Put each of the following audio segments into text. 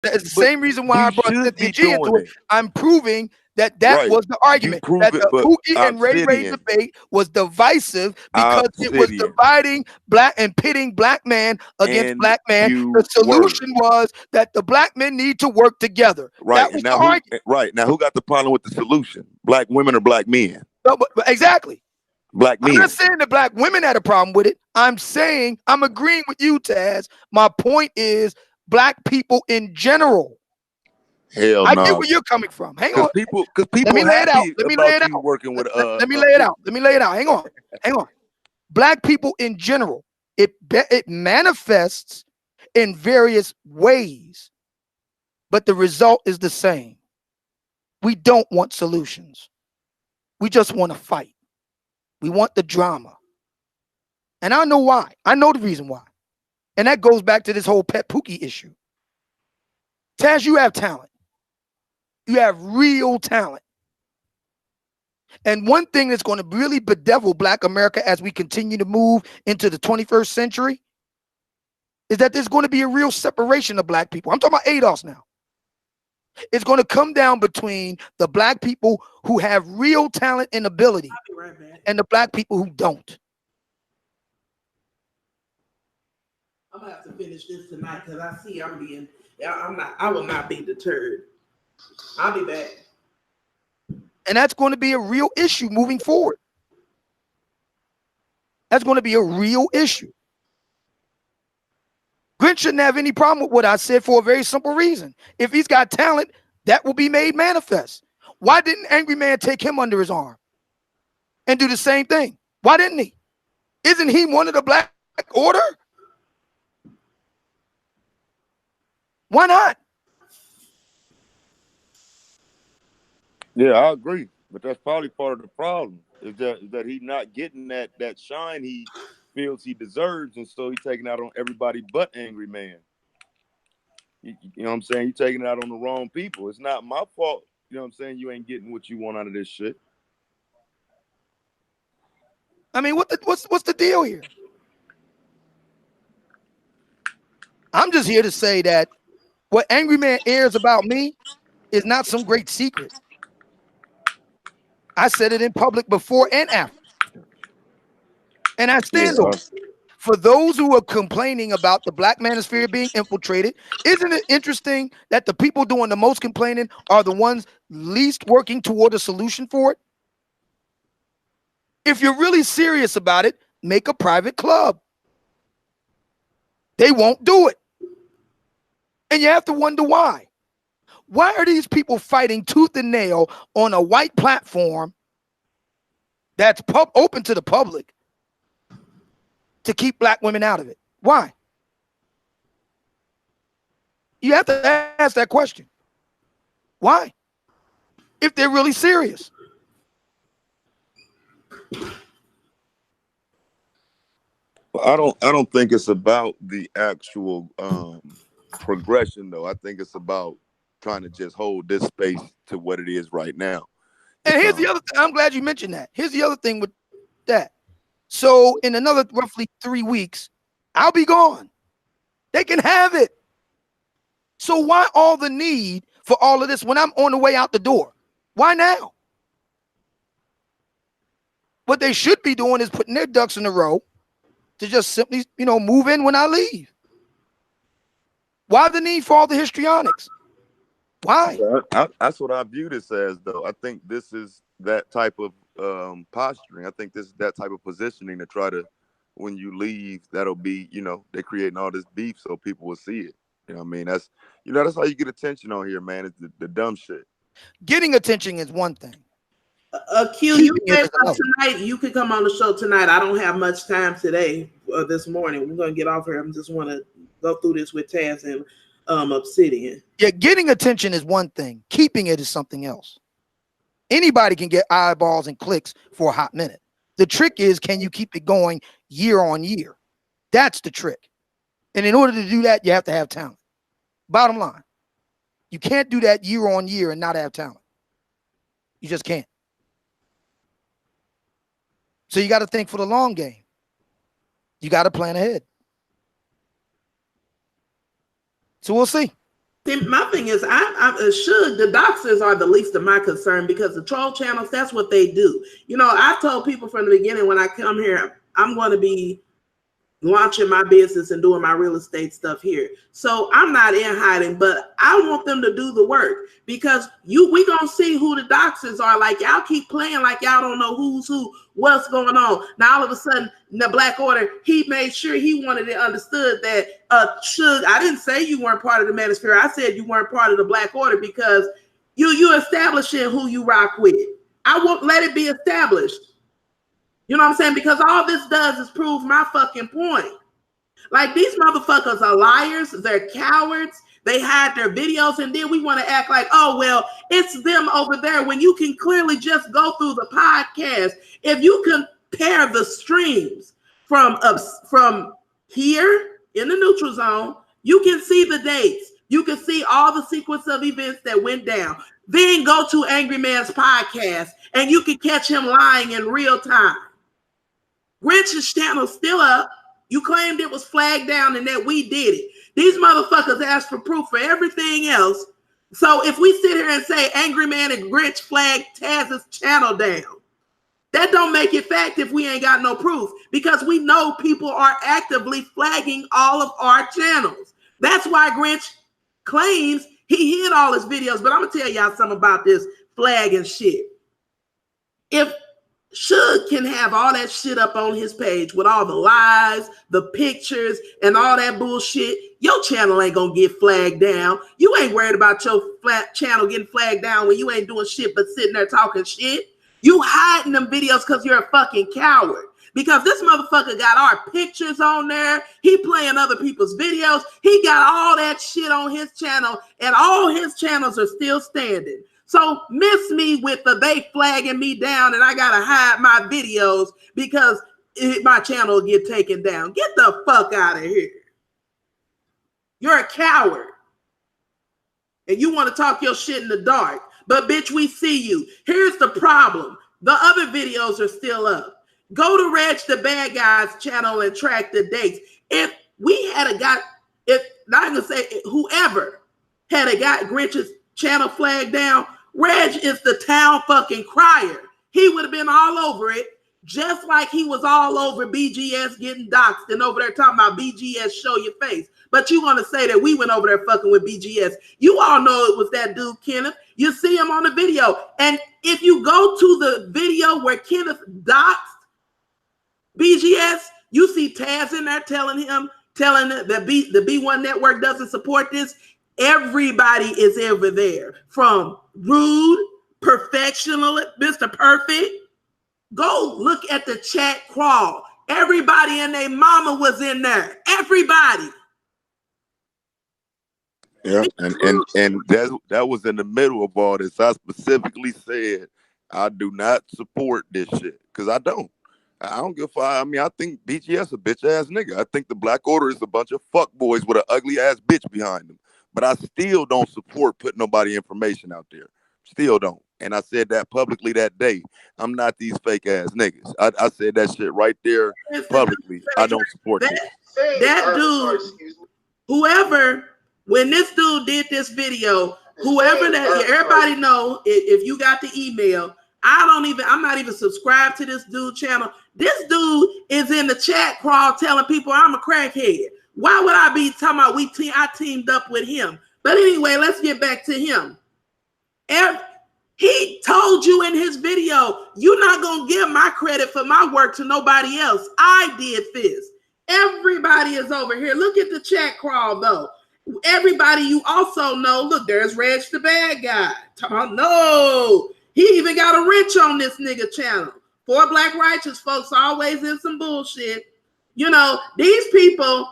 It's the same reason why I we brought should Cynthia be G into doing it. it. I'm proving that Right. was the You argument, prove that it, the but Pookie and Ray Ray Obsidian, debate was divisive because it was Obsidian, dividing black and pitting black man against and black man. The you were solution was that the black men need to work together. right. That And was the now who? argument. Right now, who got the problem with the solution? Black women or black men? No, but exactly. Black I'm not men. saying that black women had a problem with it. I'm saying I'm agreeing with you, Taz. My point is black people in general. Hell I get no. where you're coming from. Hang Because on. people, because Let me people lay it out. happy Let me lay about it you out. working with Let me a lay it pit. out. Let me lay it out. Hang on. Hang on. Black people in general, it manifests in various ways, but the result is the same. We don't want solutions. We just want to fight. We want the drama. And I know why. I know the reason why. And that goes back to this whole Pet Pookie issue. Taz, you have talent. You have real talent. And one thing that's going to really bedevil Black America as we continue to move into the 21st century is that there's going to be a real separation of Black people. I'm talking about ADOS now. It's going to come down between the Black people who have real talent and ability and the Black people who don't. I'm gonna have to finish this tonight because I see I will not be deterred. I'll be back. And that's going to be a real issue moving forward. That's going to be a real issue. Grinch shouldn't have any problem with what I said for a very simple reason. If he's got talent, that will be made manifest. Why didn't Angry Man take him under his arm and do the same thing? Why didn't he? Isn't he one of the Black Order? Why not? Yeah, I agree. But that's probably part of the problem. Is that he's not getting that shine he feels he deserves, and so he's taking out on everybody but Angry Man. You know what I'm saying? You're taking it out on the wrong people. It's not my fault. You know what I'm saying? You ain't getting what you want out of this shit. I mean, what's the deal here? I'm just here to say that what Angry Man airs about me is not some great secret. I said it in public before and after. And I stand on it. For those who are complaining about the Black manosphere being infiltrated, isn't it interesting that the people doing the most complaining are the ones least working toward a solution for it? If you're really serious about it, make a private club. They won't do it. And you have to wonder why. Why are these people fighting tooth and nail on a white platform that's open to the public to keep Black women out of it? Why? You have to ask that question. Why? If they're really serious. I don't think it's about the actual progression though. I think it's about trying to just hold this space to what it is right now. And here's the other thing. I'm glad you mentioned that. Here's the other thing with that. So in another roughly 3 weeks, I'll be gone. They can have it. So why all the need for all of this when I'm on the way out the door? Why now? What they should be doing is putting their ducks in a row to just simply, move in when I leave. Why the need for all the histrionics? Why? That's what I view this as, though. I think this is that type of posturing. I think this is that type of positioning to try to, when you leave, that'll be, they're creating all this beef so people will see it. You know what I mean? That's how you get attention on here, man. It's the dumb shit. Getting attention is one thing. Q, you said tonight. You could come on the show tonight. I don't have much time today or this morning. We're gonna get off here. I just want to go through this with Taz and Obsidian. Yeah, getting attention is one thing. Keeping it is something else. Anybody can get eyeballs and clicks for a hot minute. The trick is, can you keep it going year on year? That's the trick. And in order to do that, you have to have talent. Bottom line, you can't do that year on year and not have talent. You just can't. So you got to think for the long game. You got to plan ahead. So we'll see. See, my thing is, the doxers are the least of my concern because the troll channels, that's what they do. You know, I told people from the beginning when I come here, I'm going to be launching my business and doing my real estate stuff here. So I'm not in hiding, but I want them to do the work because we gonna see who the doxers are. Like y'all keep playing like y'all don't know who's who, what's going on. Now all of a sudden, the Black Order, he made sure he wanted it understood that I didn't say you weren't part of the Manosphere. I said you weren't part of the Black Order because you establishing who you rock with. I won't let it be established. You know what I'm saying? Because all this does is prove my fucking point. Like these motherfuckers are liars. They're cowards. They hide their videos. And then we want to act like, oh, well, it's them over there when you can clearly just go through the podcast. If you compare the streams from here in the neutral zone, you can see the dates. You can see all the sequence of events that went down. Then go to Angry Man's podcast and you can catch him lying in real time. Grinch's channel's still up. You claimed it was flagged down and that we did it. These motherfuckers asked for proof for everything else. So if we sit here and say Angry Man and Grinch flagged Taz's channel down, that don't make it fact if we ain't got no proof because we know people are actively flagging all of our channels. That's why Grinch claims he hid all his videos. But I'm going to tell y'all something about this flagging shit. If Suge can have all that shit up on his page with all the lies, the pictures, and all that bullshit, your channel ain't gonna get flagged down. You ain't worried about your channel getting flagged down when you ain't doing shit but sitting there talking shit. You hiding them videos because you're a fucking coward. Because this motherfucker got our pictures on there. He playing other people's videos. He got all that shit on his channel, and all his channels are still standing. So miss me with the they flagging me down and I gotta hide my videos because my channel will get taken down. Get the fuck out of here. You're a coward. And you want to talk your shit in the dark. But bitch, we see you. Here's the problem. The other videos are still up. Go to Reg the Bad Guy's channel and track the dates. If we had not gonna say whoever had got Grinch's channel flagged down, Reg is the town fucking crier. He would have been all over it, just like he was all over BGS getting doxxed and over there talking about BGS show your face. But you want to say that we went over there fucking with BGS. You all know it was that dude, Kenneth. You see him on the video. And if you go to the video where Kenneth doxxed BGS, you see Taz in there telling that the B1 network doesn't support this. Everybody is over there, from Rude, Perfectional, Mr. Perfect. Go look at the chat crawl. Everybody and their mama was in there. Everybody. Yeah, and that was in the middle of all this. I specifically said I do not support this shit because I don't. I don't give a fuck. I mean, I think BGS a bitch ass nigga. I think the Black Order is a bunch of fuck boys with an ugly ass bitch behind them. But I still don't support putting nobody information out there. Still don't. And I said that publicly that day. I'm not these fake ass niggas. I said that shit right there publicly. I don't support that dude, whoever, when this dude did this video, whoever that, everybody know, if you got the email, I'm not even subscribed to this dude channel. This dude is in the chat crawl telling people I'm a crackhead. Why would I be talking about I teamed up with him? But anyway, let's get back to him. He told you in his video, you're not going to give my credit for my work to nobody else. I did this. Everybody is over here. Look at the chat crawl, though. Everybody you also know, look, there's Reg the Bad Guy. No, he even got a wrench on this nigga channel. 4 Black Righteous folks always in some bullshit. You know, these people...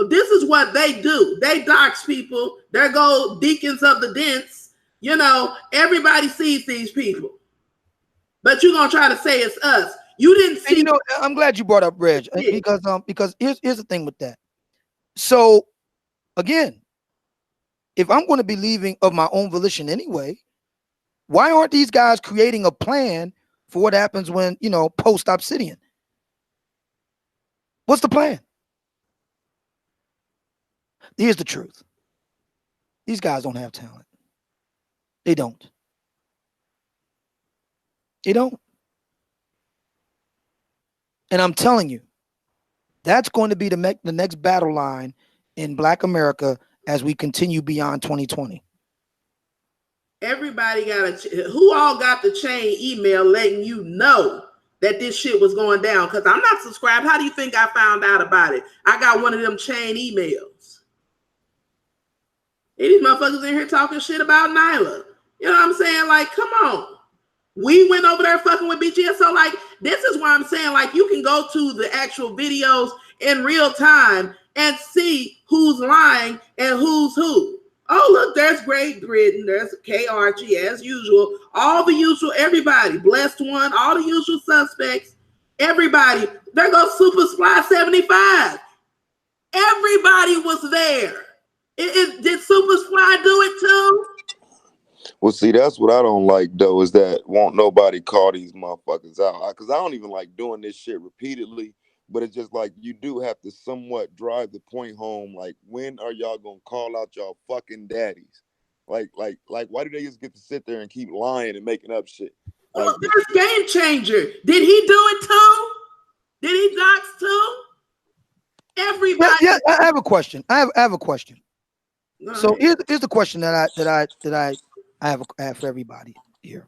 this is what they do. They dox people. There go deacons of the dents. You know, everybody sees these people. But you're gonna try to say it's us. You didn't see. And you know, I'm glad you brought up Reg because here's the thing with that. So again, if I'm going to be leaving of my own volition anyway, why aren't these guys creating a plan for what happens when, you know, post Obsidian? What's the plan? Here's the truth. These guys don't have talent. They don't. They don't. And I'm telling you, that's going to be the next battle line in Black America as we continue beyond 2020. Everybody got who all got the chain email letting you know that this shit was going down? Because I'm not subscribed. How do you think I found out about it? I got one of them chain emails. And these motherfuckers in here talking shit about Nyla. You know what I'm saying? Like, come on. We went over there fucking with BGS. So, like, this is why I'm saying, like, you can go to the actual videos in real time and see who's lying and who's who. Oh, look, there's Great Britain. There's K. Archie, as usual. All the usual, everybody. Blessed One, all the usual suspects. Everybody. There goes Super Sply 75. Everybody was there. Did Super Sply do it too? Well, see, that's what I don't like, though, is that won't nobody call these motherfuckers out. Because I don't even like doing this shit repeatedly. But it's just like you do have to somewhat drive the point home. Like, when are y'all gonna call out y'all fucking daddies? Like, why do they just get to sit there and keep lying and making up shit? Like, oh, there's Game Changer. Did he do it too? Did he dox too? Everybody. Yeah, I have a question. I have a question. So here's the question that I have for everybody here.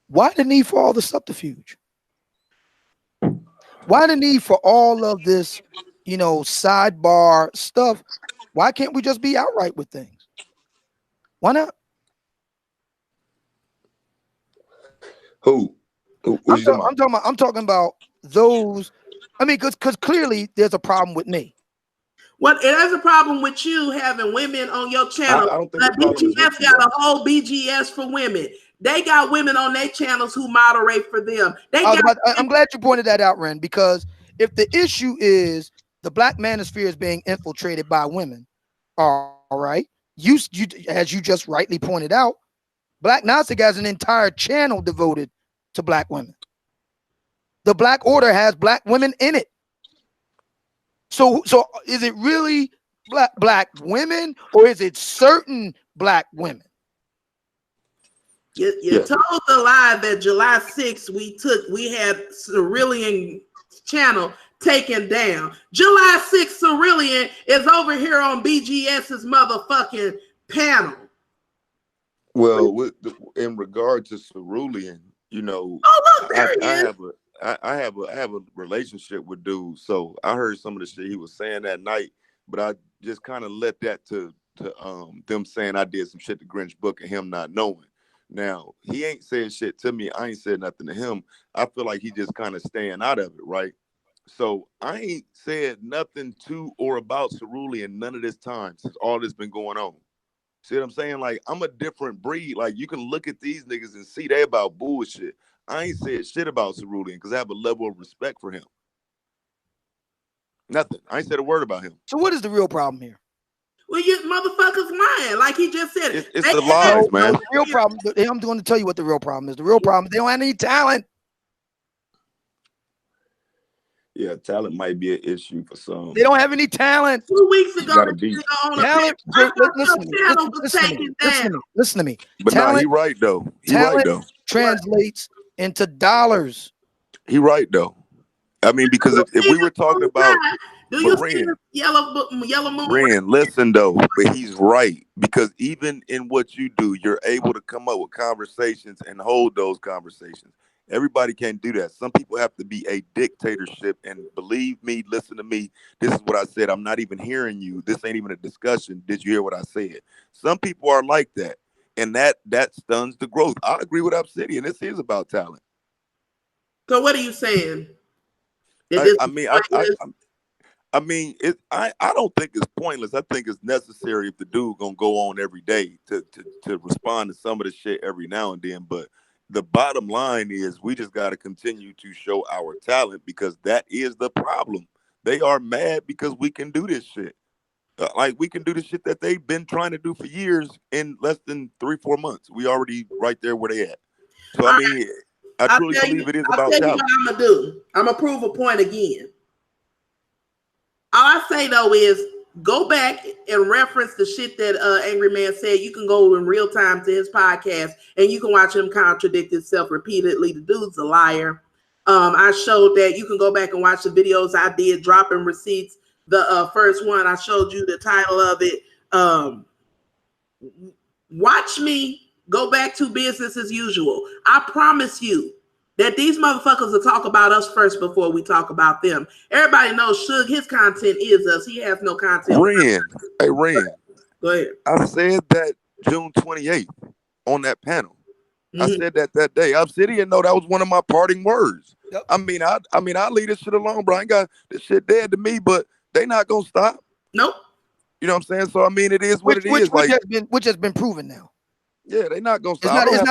Why the need for all the subterfuge? Why the need for all of this, you know, sidebar stuff? Why can't we just be outright with things? Why not? Who? I'm talking about those. I mean, because clearly there's a problem with me. Well, it has a problem with you having women on your channel. I don't think the problem is BGS got a whole BGS for women. They got women on their channels who moderate for them. I'm glad you pointed that out, Ren, because if the issue is the Black manosphere is being infiltrated by women, all right, you as you just rightly pointed out, Black Gnostic has an entire channel devoted to Black women. The Black Order has Black women in it. So is it really black women, or is it certain Black women? You told the lie that July 6th we had Cerulean channel taken down. July 6th Cerulean is over here on BGS's motherfucking panel. Well, in regard to Cerulean, you know, I have a relationship with dude, so I heard some of the shit he was saying that night, but I just kind of let that to them saying I did some shit to Grinch Book and him not knowing. Now, he ain't said shit to me. I ain't said nothing to him. I feel like he just kind of staying out of it, right? So I ain't said nothing to or about Cerulean none of this time since all this been going on. See what I'm saying? Like, I'm a different breed. Like, you can look at these niggas and see they about bullshit. I ain't said shit about Cerulean because I have a level of respect for him. Nothing. I ain't said a word about him. So what is the real problem here? Well, you motherfuckers lying, like he just said. It's the lies, man. The real problem. I'm going to tell you what the real problem is. The real problem is they don't have any talent. Yeah, talent might be an issue for some. They don't have any talent. 2 weeks ago, listen to me. But talent, he right though. Translates into dollars. He right though. I mean, because if we were talking about Yellow Moon? Ren, listen though, but he's right, because even in what you do, you're able to come up with conversations and hold those conversations. Everybody can't do that. Some people have to be a dictatorship, and believe me, listen to me. This is what I said. I'm not even hearing you. This ain't even a discussion. Did you hear what I said? Some people are like that, and that stuns the growth. I agree with Obsidian. This is about talent. So what are you saying? I don't think it's pointless. I think it's necessary if the dude gonna go on every day to respond to some of the shit every now and then. But the bottom line is we just got to continue to show our talent, because that is the problem. They are mad because we can do this shit. Like, we can do the shit that they've been trying to do for years in less than 3-4 months. We already right there where they at. So I mean, I truly believe it is about talent. I'll tell you what I'm gonna do. I'm gonna prove a point again. All I say though is go back and reference the shit that Angry Man said. You can go in real time to his podcast and you can watch him contradict himself repeatedly. The dude's a liar. I showed that. You can go back and watch the videos I did dropping receipts. The first one, I showed you the title of it. Watch me go back to business as usual. I promise you that these motherfuckers will talk about us first before we talk about them. Everybody knows Suge, his content is us. He has no content. Ren, hey Ren, go ahead. I said that June 28th on that panel. I said that day. Obsidian know that was one of my parting words. Yep. I mean, I leave this shit alone, bro. I ain't got this shit dead to me, but they not gonna stop. Nope. You know what I'm saying? So I mean, it is what it is. Which has been proven now. Yeah, they not gonna stop. It's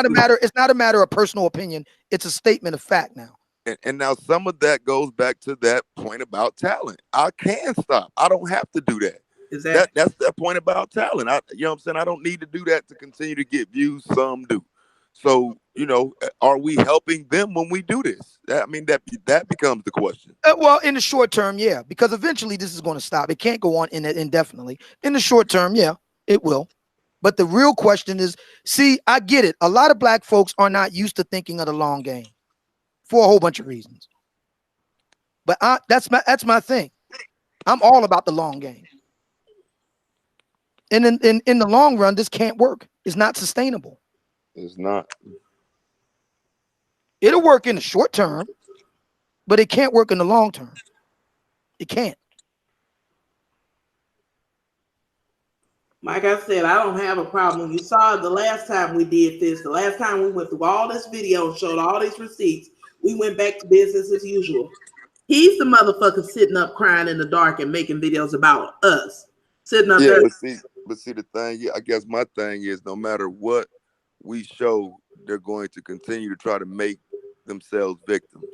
not a matter of personal opinion. It's a statement of fact now. And now some of that goes back to that point about talent. I can stop. I don't have to do that. That's that point about talent. You know what I'm saying? I don't need to do that to continue to get views. Some do. So, you know, are we helping them when we do this? That becomes the question. Well, in the short term, yeah, because eventually this is going to stop. It can't go on indefinitely. In the short term, yeah, it will. But the real question is, see, I get it. A lot of black folks are not used to thinking of the long game for a whole bunch of reasons. But that's my thing. I'm all about the long game. And in the long run, this can't work. It's not sustainable. It's not. It'll work in the short term, but it can't work in the long term. It can't. Like I said, I don't have a problem. You saw the last time we did this. The last time we went through all this video and showed all these receipts, we went back to business as usual. He's the motherfucker sitting up crying in the dark and making videos about us. Sitting up there. But see the thing, I guess my thing is no matter what we show, they're going to continue to try to make themselves victims.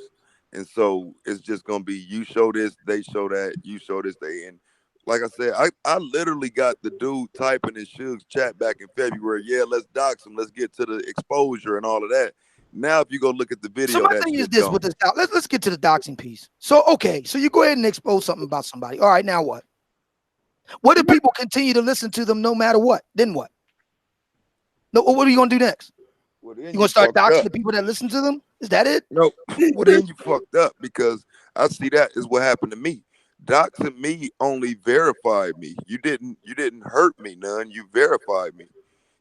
And so it's just going to be, you show this, they show that, you show this, they. And like I said, I literally got the dude typing in Suge's chat back in February. Yeah, let's dox him. Let's get to the exposure and all of that. Now, if you go look at the video, so my thing is this with this. Let's get to the doxing piece. So, okay, so you go ahead and expose something about somebody. All right, now what? What if people continue to listen to them no matter what? Then what? No, what are you gonna do next? Well, you gonna start doxing the people that listen to them? Is that it? No. Well, then you fucked up, because I see that is what happened to me. Doxing me only verified me. You didn't hurt me none. You verified me.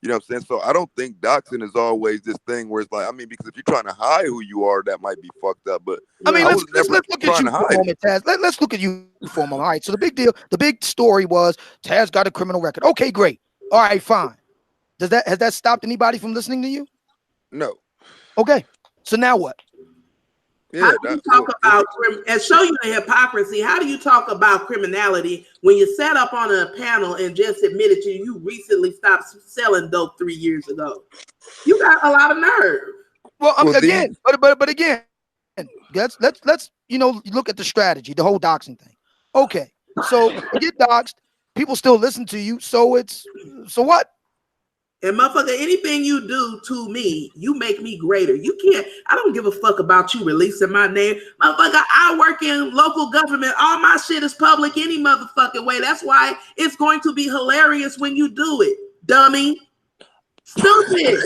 You know what I'm saying? So I don't think doxing is always this thing where it's like, because if you're trying to hide who you are, that might be fucked up. But let's look at you for a moment, Taz. Let's look at you for a moment. All right. So the big story was Taz got a criminal record. Okay, great. All right, fine. Has that stopped anybody from listening to you? No. Okay. So now what? How do you talk about and show you the hypocrisy? How do you talk about criminality when you sat up on a panel and just admitted you recently stopped selling dope 3 years ago? You got a lot of nerve. Well, again, let's look at the strategy, the whole doxing thing. Okay, so you get doxed, people still listen to you, so what? And motherfucker, anything you do to me, you make me greater. You can't, I don't give a fuck about you releasing my name. Motherfucker, I work in local government. All my shit is public any motherfucking way. That's why it's going to be hilarious when you do it, dummy. Stupid.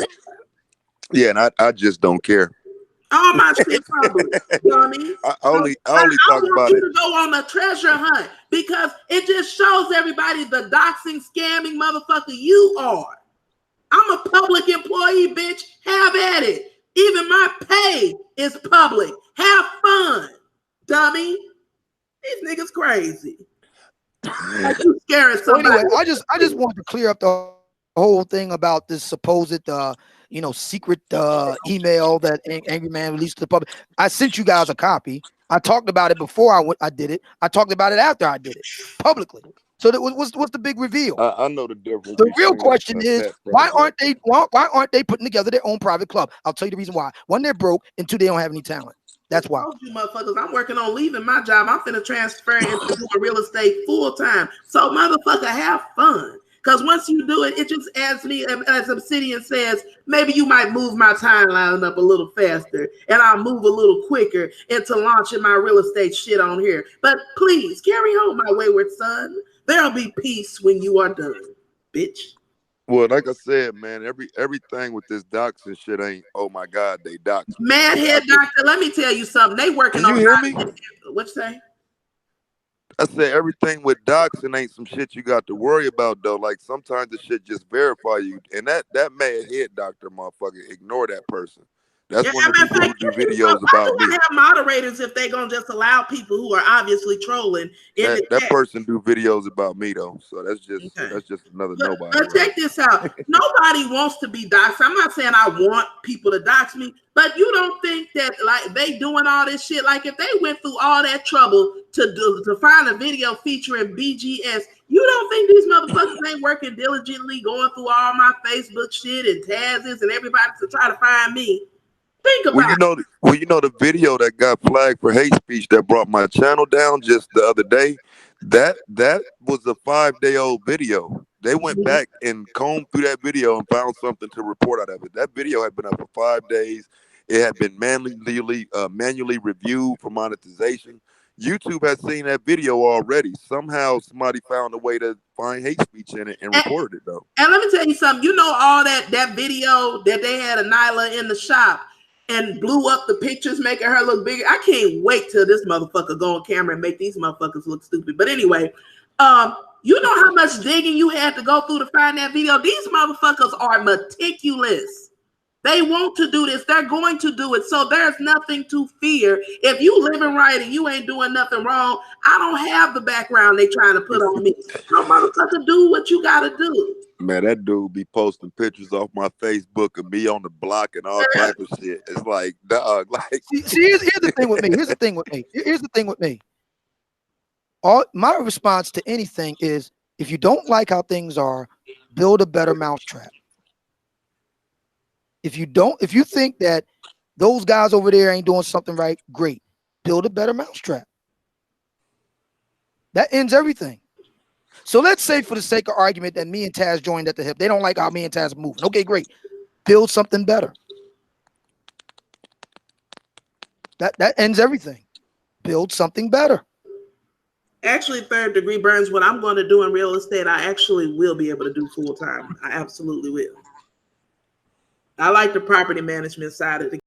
Yeah, and I just don't care. All my shit public, dummy. I only talk about it. To go on a treasure hunt because it just shows everybody the doxing, scamming motherfucker you are. I'm a public employee, bitch. Have at it. Even my pay is public. Have fun, dummy. These niggas crazy. Like you scaring somebody. Anyway, I just wanted to clear up the whole thing about this supposed secret email that Angry Man released to the public. I sent you guys a copy. I talked about it before I did it. I talked about it after I did it publicly. So what's the big reveal? I know the difference. The real question is why aren't they putting together their own private club? I'll tell you the reason why. One, they're broke, and two, they don't have any talent. That's why. You motherfuckers, I'm working on leaving my job. I'm finna transfer into doing real estate full time. So motherfucker, have fun. Because once you do it, it just adds me, as Obsidian says, maybe you might move my timeline up a little faster and I'll move a little quicker into launching my real estate shit on here. But please, carry on, my wayward son. There'll be peace when you are done, bitch. Well, like I said, man, everything with this doxing shit ain't, oh my God, they doxed me. Mad head doctor, let me tell you something. They working Can on you hear me? what you say? I said everything with doxing ain't some shit you got to worry about though. Like sometimes the shit just verify you. And that mad head doctor motherfucker, ignore that person. That's Yeah, one of the people who do videos why about do I me. have moderators if they gonna just allow people who are obviously trolling in the That chat? person do videos about me though. So that's just another nobody. But check this out. Nobody wants to be doxxed. I'm not saying I want people to dox me, but you don't think that like they doing all this shit? Like if they went through all that trouble to find a video featuring BGS, you don't think these motherfuckers ain't working diligently going through all my Facebook shit and Taz's and everybody to try to find me? Think about it. You know the video that got flagged for hate speech that brought my channel down just the other day. That was a 5-day-old video. They went back and combed through that video and found something to report out of it. That video had been up for 5 days. It had been manually reviewed for monetization. YouTube had seen that video already. Somehow somebody found a way to find hate speech in it and reported it though. And let me tell you something. You know all that video that they had of Nyla in the shop and blew up the pictures, making her look bigger. I can't wait till this motherfucker go on camera and make these motherfuckers look stupid. But anyway, you know how much digging you had to go through to find that video? These motherfuckers are meticulous. They want to do this. They're going to do it. So there's nothing to fear. If you living right and you ain't doing nothing wrong, I don't have the background they trying to put on me. No motherfucker, do what you got to do. Man, that dude be posting pictures off my Facebook and me on the block and all type of shit. It's like, dog, like. See, here's the thing with me. Here's the thing with me. All my response to anything is, if you don't like how things are, build a better mousetrap. If you think that those guys over there ain't doing something right, great. Build a better mousetrap. That ends everything. So let's say, for the sake of argument, that me and Taz joined at the hip. They don't like how me and Taz moving. Okay, great. Build something better. That ends everything. Build something better. Actually, third degree burns, what I'm going to do in real estate, I actually will be able to do full time. I absolutely will. I like the property management side of the